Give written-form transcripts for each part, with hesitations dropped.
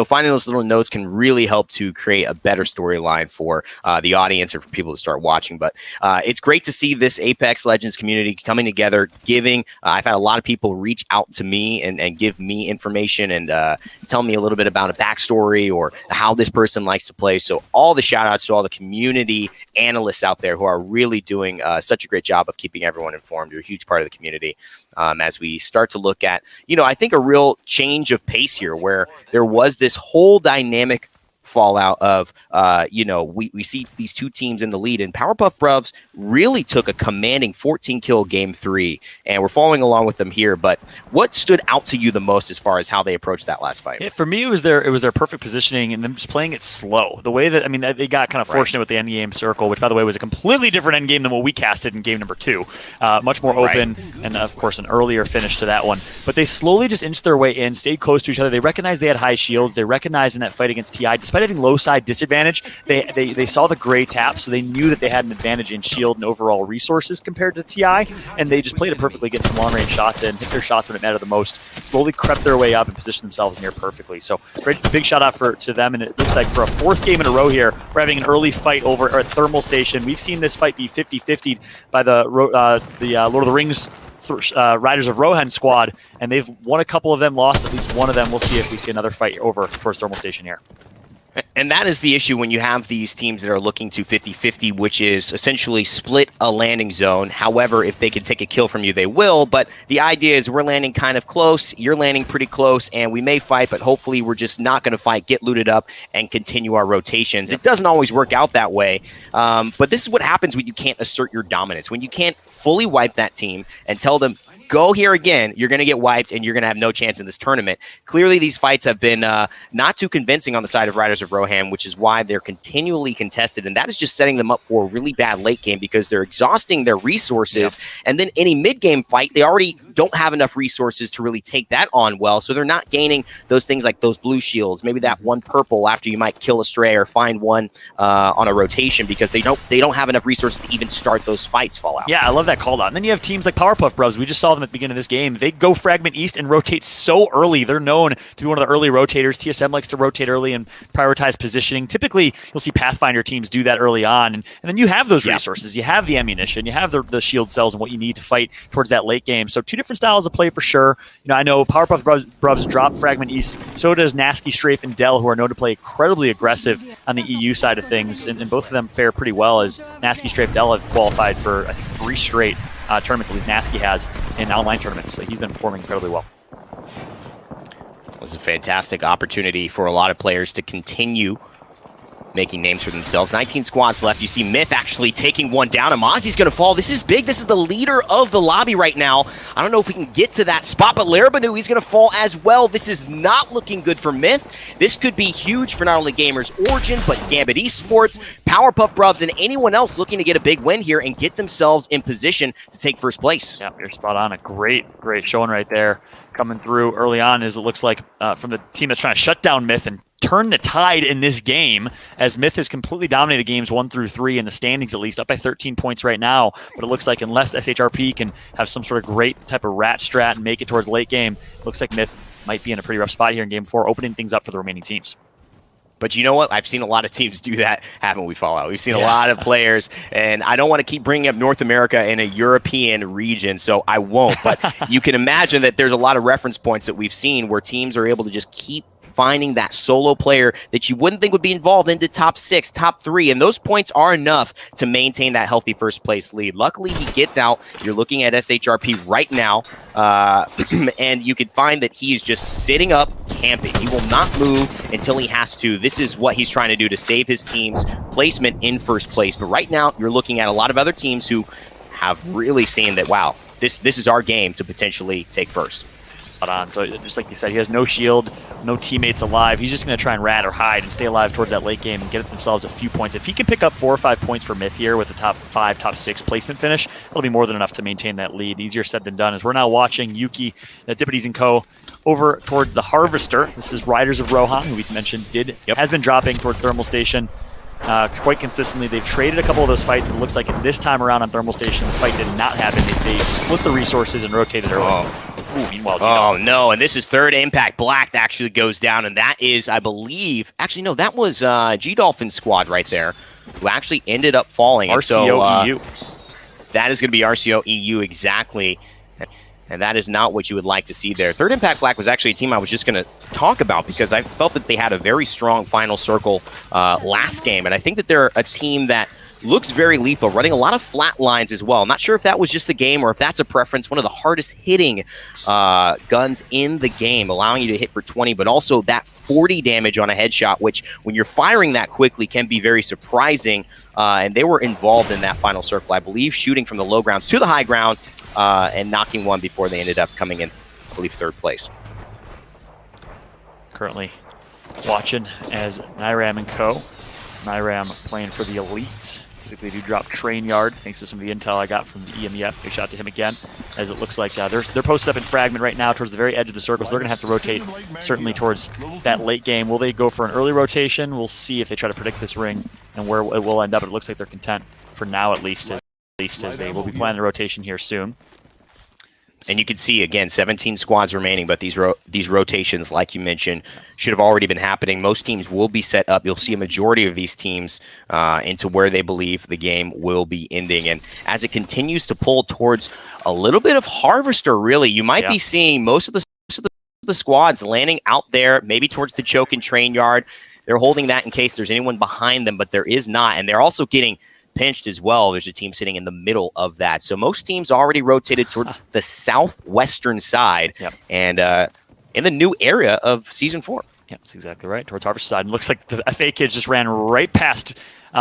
finding those little notes can really help to create a better storyline for the audience and for people to start watching. But it's great to see this Apex Legends community coming together, giving. I've had a lot of people reach out to me and give me information and tell me a little bit about a backstory or how this person likes to play. So all the shout outs to all the community analysts out there who are really doing such a great job of keeping everyone informed. You're a huge part of the community as we start to look at, I think a real change of pace here where there was this whole dynamic fallout of, we see these two teams in the lead, and Powerpuff Bruvs really took a commanding 14-kill game 3, and we're following along with them here. But what stood out to you the most as far as how they approached that last fight? Yeah, for me, it was their perfect positioning and them just playing it slow. The way that, they got kind of fortunate with the endgame circle, which, by the way, was a completely different endgame than what we casted in game number 2. Much more open, and, of course, an earlier finish to that one. But they slowly just inched their way in, stayed close to each other. They recognized they had high shields. They recognized in that fight against TI, despite having low side disadvantage, they saw the gray tap, so they knew that they had an advantage in shield and overall resources compared to TI, and they just played it perfectly, getting some long-range shots in, hit their shots when it mattered the most, slowly crept their way up and positioned themselves near perfectly. So big shout-out to them, and it looks like for a 4th game in a row here, we're having an early fight over at Thermal Station. We've seen this fight be 50-50 by the Lord of the Rings Riders of Rohan squad, and they've won a couple of them, lost at least one of them. We'll see if we see another fight over towards Thermal Station here. And that is the issue when you have these teams that are looking to 50-50, which is essentially split a landing zone. However, if they can take a kill from you, they will. But the idea is we're landing kind of close, you're landing pretty close, and we may fight, but hopefully we're just not going to fight, get looted up, and continue our rotations. It doesn't always work out that way. But this is what happens when you can't assert your dominance, when you can't fully wipe that team and tell them, go here again, you're going to get wiped, and you're going to have no chance in this tournament. Clearly, these fights have been not too convincing on the side of Riders of Rohan, which is why they're continually contested, and that is just setting them up for a really bad late game because they're exhausting their resources, and then any mid-game fight, they already don't have enough resources to really take that on well, so they're not gaining those things like those blue shields, maybe that one purple after you might kill a stray or find one on a rotation because they don't have enough resources to even start those fights, Fallout. Yeah, I love that call out. And then you have teams like Powerpuff Bruvs. We just saw them at the beginning of this game. They go Fragment East and rotate so early. They're known to be one of the early rotators. TSM likes to rotate early and prioritize positioning. Typically, you'll see Pathfinder teams do that early on. And then you have those resources. You have the ammunition. You have the shield cells and what you need to fight towards that late game. So 2 different styles of play for sure. I know Powerpuff Bruvs drop Fragment East. So does Nasky, Strafe, and Dell, who are known to play incredibly aggressive on the EU side of things. And both of them fare pretty well as Nasky, Strafe, Dell have qualified for, I think, 3 straight tournaments, at least Nasky has, in online tournaments. So he's been performing incredibly well. This is a fantastic opportunity for a lot of players to continue making names for themselves. 19 squads left. You see Myth actually taking one down. Amazi's going to fall. This is big. This is the leader of the lobby right now. I don't know if we can get to that spot, but Larabanu, he's going to fall as well. This is not looking good for Myth. This could be huge for not only Gamers Origin, but Gambit Esports, Powerpuff Bruvs, and anyone else looking to get a big win here and get themselves in position to take first place. Yeah, you're spot on. A great showing right there. Coming through early on, as it looks like from the team that's trying to shut down Myth and turn the tide in this game, as Myth has completely dominated games 1 through 3 in the standings, at least up by 13 points right now. But it looks like unless SHRP can have some sort of great type of rat strat and make it towards late game, it looks like Myth might be in a pretty rough spot here in game 4, opening things up for the remaining teams. But you know what? I've seen a lot of teams do that, haven't we, Fallout? We've seen a lot of players, and I don't want to keep bringing up North America in a European region, so I won't. But you can imagine that there's a lot of reference points that we've seen where teams are able to just keep finding that solo player that you wouldn't think would be involved into top 6, top 3, and those points are enough to maintain that healthy first place lead. Luckily, he gets out. You're looking at SHRP right now, and you can find that he is just sitting up, camping. He will not move until he has to. This is what he's trying to do to save his team's placement in first place. But right now, you're looking at a lot of other teams who have really seen that, wow, this is our game to potentially take first. On. So just like you said, he has no shield, no teammates alive. He's just going to try and rat or hide and stay alive towards that late game and get themselves a few points. If he can pick up 4 or 5 points for Myth here with a top 5, top 6 placement finish, that'll be more than enough to maintain that lead. Easier said than done, as we're now watching Yuki, Deputies and Co. over towards the Harvester. This is Riders of Rohan, who we mentioned has been dropping towards Thermal Station quite consistently. They've traded a couple of those fights, and it looks like this time around on Thermal Station, the fight did not happen. They split the resources and rotated early. Ooh, meanwhile, Oh, no, and this is third impact. Black actually goes down, and that is, I believe, actually, no, that was G-Dolphin squad right there, who actually ended up falling. RCO EU. That is going to be RCO EU, exactly. And that is not what you would like to see there. Third Impact Black was actually a team I was just going to talk about because I felt that they had a very strong final circle last game. And I think that they're a team that looks very lethal, running a lot of flat lines as well. I'm not sure if that was just the game or if that's a preference. One of the hardest hitting guns in the game, allowing you to hit for 20, but also that 40 damage on a headshot, which when you're firing that quickly can be very surprising. And they were involved in that final circle, I believe, shooting from the low ground to the high ground and knocking one before they ended up coming in, I believe, third place. Currently watching as Nyram and co. Nyram playing for the elites. Typically do drop train yard, thanks to some of the intel I got from the EMEF. Big shot to him again, as it looks like they're posted up in fragment right now towards the very edge of the circle, so they're going to have to rotate certainly towards that late game. Will they go for an early rotation? We'll see if they try to predict this ring and where it will end up. It looks like they're content for now, at least as they will be planning the rotation here soon. And you can see, again, 17 squads remaining, but these rotations, like you mentioned, should have already been happening. Most teams will be set up. You'll see a majority of these teams into where they believe the game will be ending. And as it continues to pull towards a little bit of Harvester, really, you might be seeing most of the squads landing out there, maybe towards the choke and train yard. They're holding that in case there's anyone behind them, but there is not. And they're also getting pinched as well. There's a team sitting in the middle of that. So most teams already rotated toward the southwestern side and in the new area of Season 4. Yeah, that's exactly right. Towards Harvest side. And looks like the FA kids just ran right past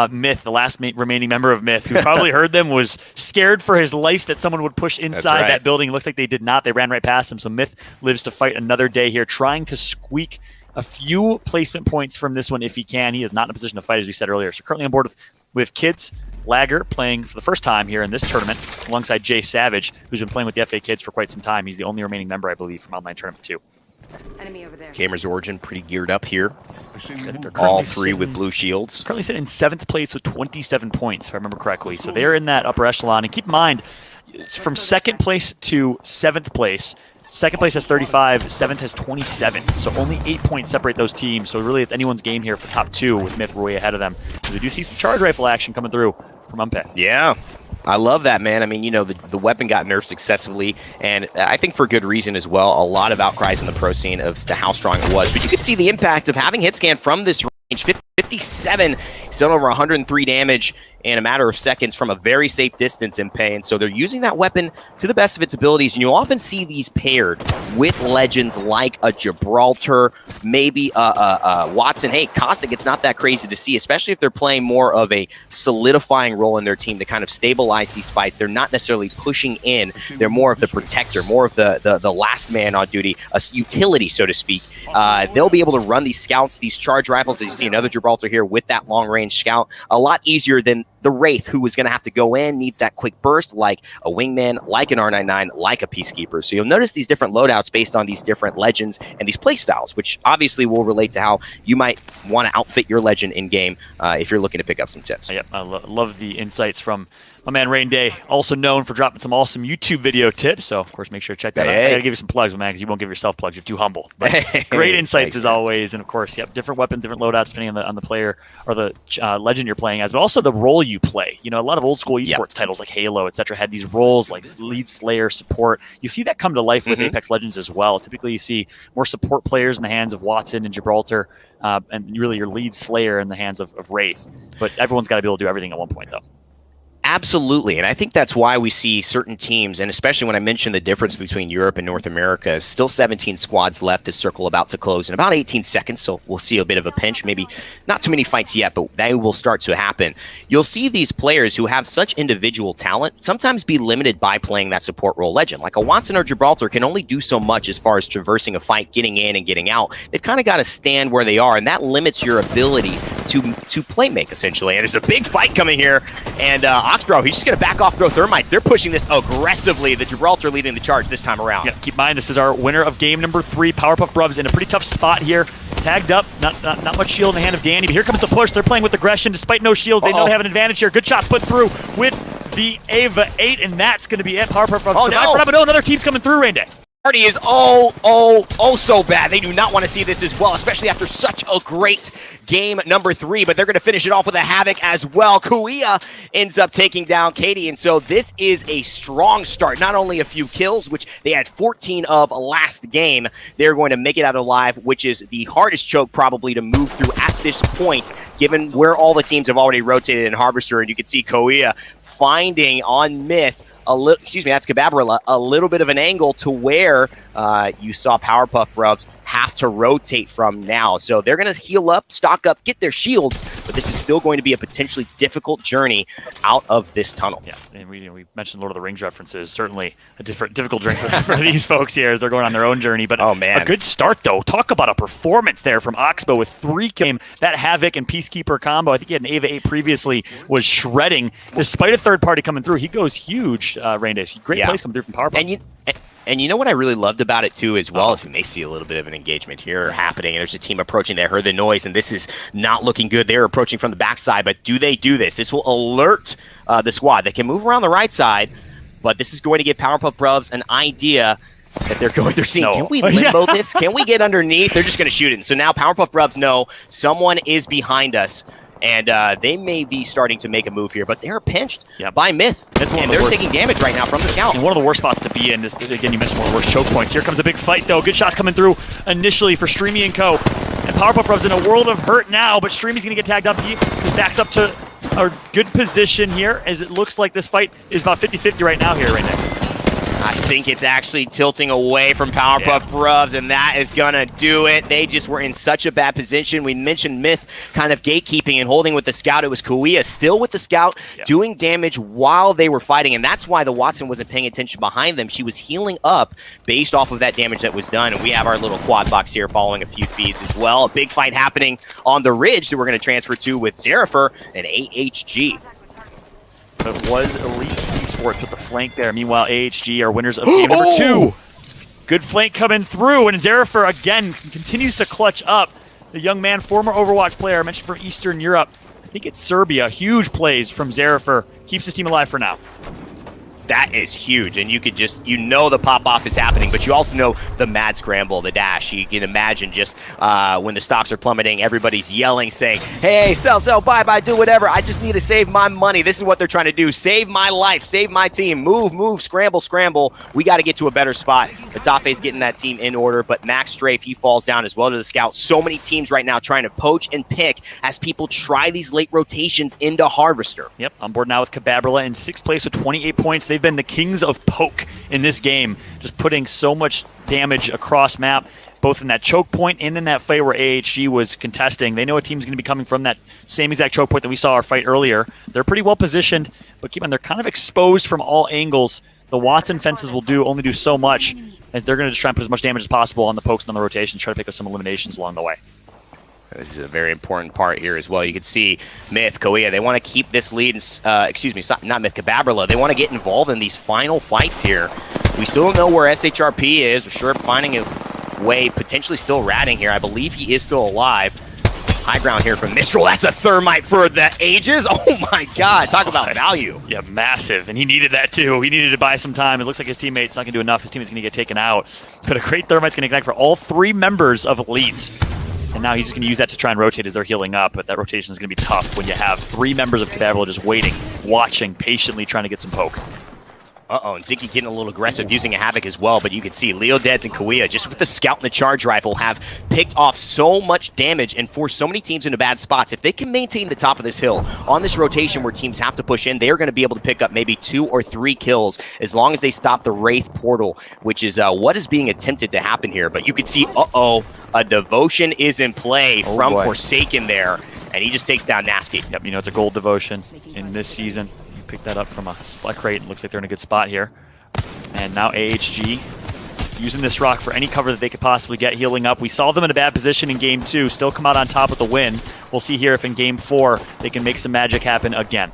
Myth, the last remaining member of Myth, who probably heard them, was scared for his life that someone would push inside that building. It looks like they did not. They ran right past him. So Myth lives to fight another day here, trying to squeak a few placement points from this one if he can. He is not in a position to fight, as we said earlier. So currently on board with Kids, Lager playing for the first time here in this tournament alongside Jay Savage, who's been playing with the FA Kids for quite some time. He's the only remaining member, I believe, from Online Tournament 2. Enemy over there. Gamers Origin pretty geared up here. All three with blue shields. Currently sitting in 7th place with 27 points, if I remember correctly. So they're in that upper echelon. And keep in mind, from 2nd place to 7th place, 2nd place has 35, 7th has 27. So only 8 points separate those teams. So really, it's anyone's game here for top 2 with Myth way ahead of them. So we do see some charge rifle action coming through from Umpe. Yeah. I love that, man. I mean, you know, the weapon got nerfed successively, and I think for good reason as well. A lot of outcries in the pro scene as to how strong it was. But you could see the impact of having hit scan from this range. 57, he's done over 103 damage in a matter of seconds from a very safe distance in pay. And so they're using that weapon to the best of its abilities. And you'll often see these paired with legends like a Gibraltar, maybe Watson. Hey, Caustic, it's not that crazy to see, especially if they're playing more of a solidifying role in their team to kind of stabilize these fights. They're not necessarily pushing in. They're more of the protector, more of the last man on duty, a utility, so to speak. They'll be able to run these scouts, these charge rifles, as you see another Gibraltar here with that long-range scout, a lot easier than the Wraith, who is going to have to go in, needs that quick burst like a Wingman, like an R99, like a Peacekeeper. So you'll notice these different loadouts based on these different legends and these playstyles, which obviously will relate to how you might want to outfit your legend in-game if you're looking to pick up some tips. Yep, I love the insights from my man Rain Day, also known for dropping some awesome YouTube video tips. So, of course, make sure to check that out. I got to give you some plugs, my man, because you won't give yourself plugs. You're too humble. But great insights as always. And, of course, different weapons, different loadouts depending on the player or the legend you're playing as, but also the role you play. You know, a lot of old school esports titles like Halo, etc., had these roles like lead slayer, support. You see that come to life with Apex Legends as well. Typically, you see more support players in the hands of Watson and Gibraltar, and really your lead slayer in the hands of Wraith. But everyone's got to be able to do everything at one point, though. Absolutely, and I think that's why we see certain teams, and especially when I mentioned the difference between Europe and North America, still 17 squads left, this circle about to close in about 18 seconds, so we'll see a bit of a pinch, maybe not too many fights yet, but they will start to happen. You'll see these players who have such individual talent sometimes be limited by playing that support role legend. Like a Watson or Gibraltar can only do so much as far as traversing a fight, getting in and getting out. They've kind of got to stand where they are, and that limits your ability to play make, essentially. And there's a big fight coming here, and Oxbro, he's just going to back off, throw thermites. They're pushing this aggressively. The Gibraltar leading the charge this time around. Yeah, keep in mind, this is our winner of game number 3. Powerpuff Bruvs in a pretty tough spot here. Tagged up, not much shield in the hand of Danny, but here comes the push. They're playing with aggression despite no shields. They know they have an advantage here. Good shots put through with the Ava 8, and that's going to be it. Powerpuff Bruvs survive. But no, another team's coming through, Rain Day. Party is so bad. They do not want to see this as well, especially after such a great game number 3, but they're going to finish it off with a Havoc as well. Kuia ends up taking down Katie, and so this is a strong start. Not only a few kills, which they had 14 of last game, they're going to make it out alive, which is the hardest choke probably to move through at this point, given where all the teams have already rotated in Harvester, and you can see Kuia finding on Myth that's Cababrilla, a little bit of an angle to where you saw Powerpuff Rubs have to rotate from now. So they're going to heal up, stock up, get their shields, but this is still going to be a potentially difficult journey out of this tunnel. Yeah, and we mentioned Lord of the Rings references. Certainly a difficult journey for these folks here as they're going on their own journey. But a good start, though. Talk about a performance there from Oxbow with 3 kills. That Havoc and Peacekeeper combo, I think he had an Ava 8 previously, was shredding. Despite a third party coming through, he goes huge, Raindace. Great plays coming through from Powerpuff. And you know what I really loved about it, too, as well, is we may see a little bit of an engagement here happening. There's a team approaching. They heard the noise, and this is not looking good. They're approaching from the backside, but do they do this? This will alert the squad. They can move around the right side, but this is going to give Powerpuff Rubs an idea that they're seeing. Can we limbo this? Can we get underneath? They're just going to shoot it. And so now Powerpuff Rubs know someone is behind us. And they may be starting to make a move here, but they're pinched by Myth. And they're taking damage right now from the scout. And one of the worst spots to be in is, again, you mentioned one of the worst choke points. Here comes a big fight, though. Good shots coming through initially for Streamy and Co. And Powerpuff Rubs in a world of hurt now, but Streamy's going to get tagged up. He backs up to a good position here, as it looks like this fight is about 50-50 right now here, right now. I think it's actually tilting away from Powerpuff Rubs, and that is going to do it. They just were in such a bad position. We mentioned Myth kind of gatekeeping and holding with the scout. It was Kuia still with the scout, doing damage while they were fighting, and that's why the Watson wasn't paying attention behind them. She was healing up based off of that damage that was done, and we have our little quad box here following a few feeds as well. A big fight happening on the ridge that we're going to transfer to with Zerifer and AHG. It was Elite Esports with the flank there. Meanwhile, AHG are winners of game number 2. Good flank coming through, and Zerifer, again, continues to clutch up. The young man, former Overwatch player, mentioned from Eastern Europe. I think it's Serbia. Huge plays from Zerifer. Keeps his team alive for now. That is huge, and you could just, the pop-off is happening, but you also know the mad scramble, the dash. You can imagine just when the stocks are plummeting, everybody's yelling, saying, hey, sell, buy, do whatever. I just need to save my money. This is what they're trying to do. Save my life, save my team. Move, scramble. We got to get to a better spot. Atafe's getting that team in order, but Max Strafe, he falls down as well to the scout. So many teams right now trying to poach and pick as people try these late rotations into Harvester. Yep, on board now with Cababrilla in 6th place with 28 points. They've been the kings of poke in this game, just putting so much damage across map, both in that choke point and in that fight where AHG was contesting. They know a team's going to be coming from that same exact choke point that we saw our fight earlier. They're pretty well positioned, but keep on, they're kind of exposed from all angles. The Watson fences will only do so much, as they're going to just try and put as much damage as possible on the pokes and on the rotations, try to pick up some eliminations along the way. This is a very important part here as well. You can see Myth, Kuia, they want to keep this lead. Not Myth, Cababrilla. They want to get involved in these final fights here. We still don't know where SHRP is. We're sure finding a way, potentially still ratting here. I believe he is still alive. High ground here from Mistral. That's a thermite for the ages. Oh my God. Talk about value. Yeah, massive. And he needed that too. He needed to buy some time. It looks like his teammate's not going to do enough. His teammate's going to get taken out. But a great thermite's going to connect for all 3 members of Elites. And now he's just going to use that to try and rotate as they're healing up, but that rotation is going to be tough when you have 3 members of Cababrilla just waiting, watching, patiently trying to get some poke. And Zinky getting a little aggressive, using a Havoc as well, but you can see Leo Deads and Kuia, just with the scout and the charge rifle, have picked off so much damage and forced so many teams into bad spots. If they can maintain the top of this hill on this rotation where teams have to push in, they are going to be able to pick up maybe 2 or 3 kills as long as they stop the Wraith portal, which is what is being attempted to happen here. But you can see, a devotion is in play from Forsaken there, and he just takes down Nasty. Yep, it's a gold devotion in this season. Pick that up from a spot crate. Looks like they're in a good spot here. And now AHG using this rock for any cover that they could possibly get, healing up. We saw them in a bad position in Game 2, still come out on top with the win. We'll see here if in Game 4 they can make some magic happen again.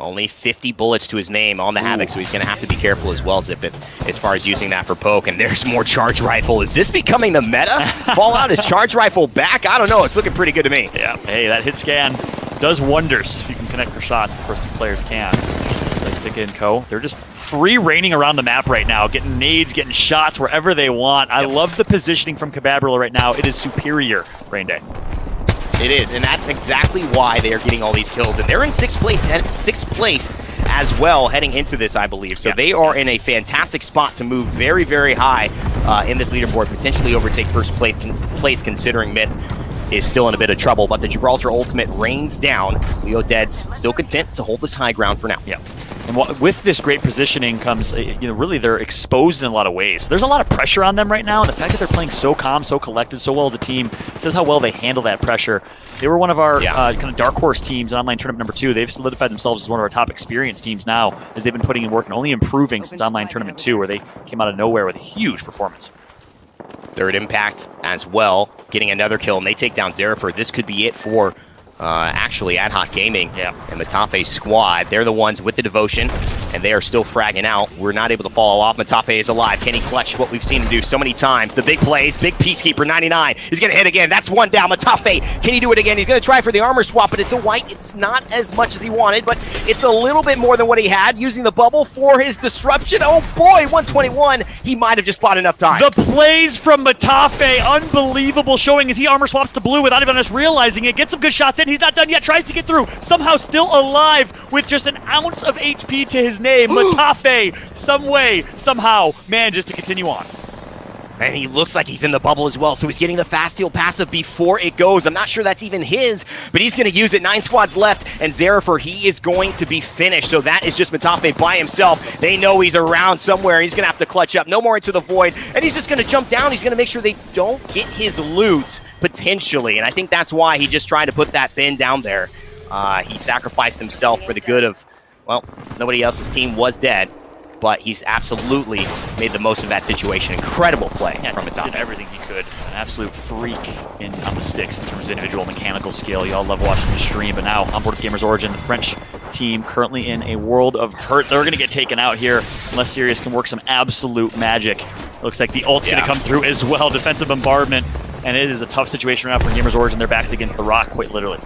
Only 50 bullets to his name on the Havoc, so he's going to have to be careful as well, Zip, as far as using that for poke. And there's more charge rifle. Is this becoming the meta? Fallout is charge rifle back? I don't know. It's looking pretty good to me. Yeah, hey, that hit scan does wonders if you can connect your shots. The first 2 players can. like Sika and co. They're just free reigning around the map right now, getting nades, getting shots wherever they want. I love the positioning from Cababrilla right now. It is superior, Rain Day. It is, and that's exactly why they are getting all these kills. And they're in sixth place as well heading into this, I believe. So they are in a fantastic spot to move very, very high in this leaderboard, potentially overtake first place considering Myth is still in a bit of trouble. But the Gibraltar Ultimate rains down. Leo Dead's still content to hold this high ground for now. Yeah. And with this great positioning comes, really they're exposed in a lot of ways. There's a lot of pressure on them right now, and the fact that they're playing so calm, so collected, so well as a team says how well they handle that pressure. They were one of our kind of dark horse teams in online tournament number 2. They've solidified themselves as one of our top experienced teams now, as they've been putting in work and only improving since online tournament 2, where they came out of nowhere with a huge performance. Third Impact as well, getting another kill, and they take down Zeriford. This could be it for actually Ad Hoc Gaming and the Matafe squad. They're the ones with the devotion, and they are still fragging out. We're not able to follow off. Matafe is alive. Can he clutch what we've seen him do so many times? The big plays, big Peacekeeper, 99. He's going to hit again. That's one down. Matafe, can he do it again? He's going to try for the armor swap, but it's a white. It's not as much as he wanted, but it's a little bit more than what he had, using the bubble for his disruption. Oh boy, 121. He might have just bought enough time. The plays from Matafe, unbelievable, showing as he armor swaps to blue without even us realizing it. Gets some good shots in. He's not done yet. Tries to get through. Somehow still alive with just an ounce of HP to his name. Matafe, some way, somehow, manages to continue on. And he looks like he's in the bubble as well, so he's getting the fast heal passive before it goes. I'm not sure that's even his, but he's going to use it. 9 squads left, and Zerifer, he is going to be finished. So that is just Matafe by himself. They know he's around somewhere. He's going to have to clutch up. No more into the void, and he's just going to jump down. He's going to make sure they don't get his loot, potentially. And I think that's why he just tried to put that bin down there. He sacrificed himself for the good of, well, nobody else's team was dead. But he's absolutely made the most of that situation. Incredible play from Matafe. Did everything he could. An absolute freak on the sticks in terms of individual mechanical skill. Y'all love watching the stream, but now on board with Gamers Origin, the French team currently in a world of hurt. They're going to get taken out here unless Sirius can work some absolute magic. Looks like the ult's going to come through as well. Defensive bombardment, and it is a tough situation right now for Gamers Origin. Their backs against the rock, quite literally.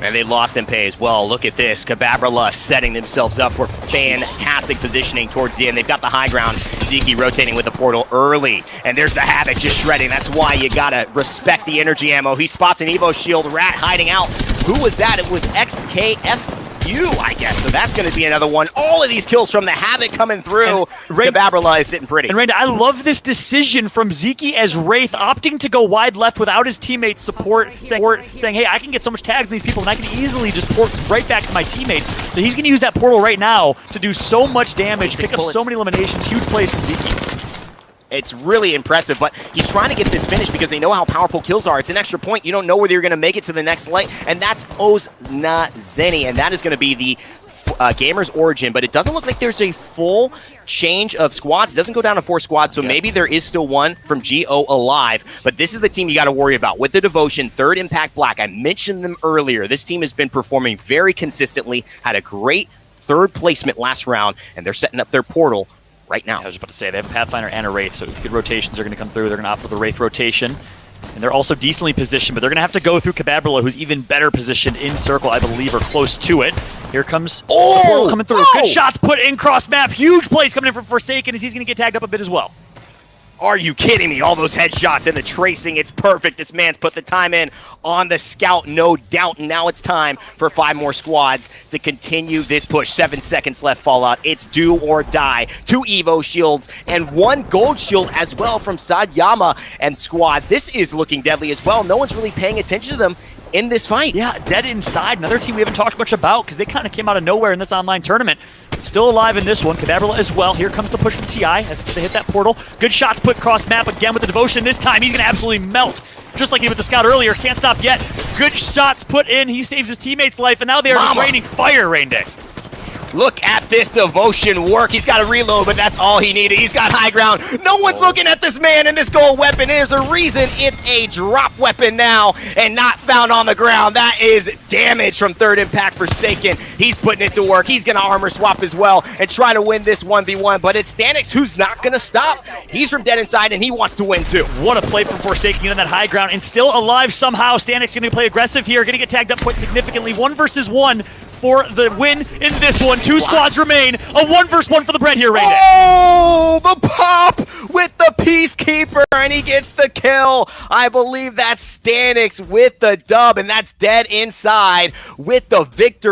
And they lost MP as well. Look at this. Cababrilla setting themselves up for fantastic positioning towards the end. They've got the high ground. Ziki rotating with the portal early. And there's the Havoc just shredding. That's why you gotta respect the energy ammo. He spots an Evo shield. Rat hiding out. Who was that? It was XKFU, I guess. So that's going to be another one. All of these kills from the Havoc coming through. Cababrilla is sitting pretty. And Randa, I love this decision from Ziki as Wraith, opting to go wide left without his teammates' support, saying, hey, I can get so much tags on these people, and I can easily just port right back to my teammates. So he's going to use that portal right now to do so much damage, pick up so many eliminations. Huge plays from Ziki. It's really impressive, but he's trying to get this finished because they know how powerful kills are. It's an extra point. You don't know whether you're going to make it to the next light, and that's Oznazeni, and that is going to be the Gamers Origin, but it doesn't look like there's a full change of squads. It doesn't go down to 4 squads, so maybe there is still one from GO alive, but this is the team you got to worry about. With the Devotion, 3rd Impact Black, I mentioned them earlier. This team has been performing very consistently, had a great 3rd placement last round, and they're setting up their portal right now. I was about to say, they have a Pathfinder and a Wraith, so good rotations are going to come through. They're going to opt for the Wraith rotation. And they're also decently positioned, but they're going to have to go through Cababrilla, who's even better positioned in circle, I believe, or close to it. Here comes the portal coming through. Good shots put in cross-map. Huge plays coming in from Forsaken as he's going to get tagged up a bit as well. Are you kidding me? All those headshots and the tracing, it's perfect. This man's put the time in on the scout, no doubt. And now it's time for 5 more squads to continue this push. 7 seconds left, Fallout. It's do or die. 2 Evo shields and 1 gold shield as well from Sadyama and squad. This is looking deadly as well. No one's really paying attention to them in this fight. Yeah, dead inside. Another team we haven't talked much about because they kind of came out of nowhere in this online tournament. Still alive in this one. Cababrilla as well. Here comes the push from TI as they hit that portal. Good shots put cross map again with the Devotion. This time he's going to absolutely melt. Just like he did with the scout earlier. Can't stop yet. Good shots put in. He saves his teammate's life, and now they are just raining fire, Rain Day. Look at this Devotion work. He's got a reload, but that's all he needed. He's got high ground. No one's looking at this man and this gold weapon. There's a reason it's a drop weapon now and not found on the ground. That is damage from 3rd Impact Forsaken. He's putting it to work. He's going to armor swap as well and try to win this 1v1, but it's Stanix who's not going to stop. He's from dead inside, and he wants to win too. What a play from Forsaken on that high ground, and still alive somehow. Stanix going to play aggressive here, going to get tagged up quite significantly. 1 versus 1. for the win in this one. Two squads remain. A 1 versus 1 for the bread here, Raiden. Oh, the pop with the Peacekeeper, and he gets the kill. I believe that's Stanix with the dub, and that's Dead Inside with the victory.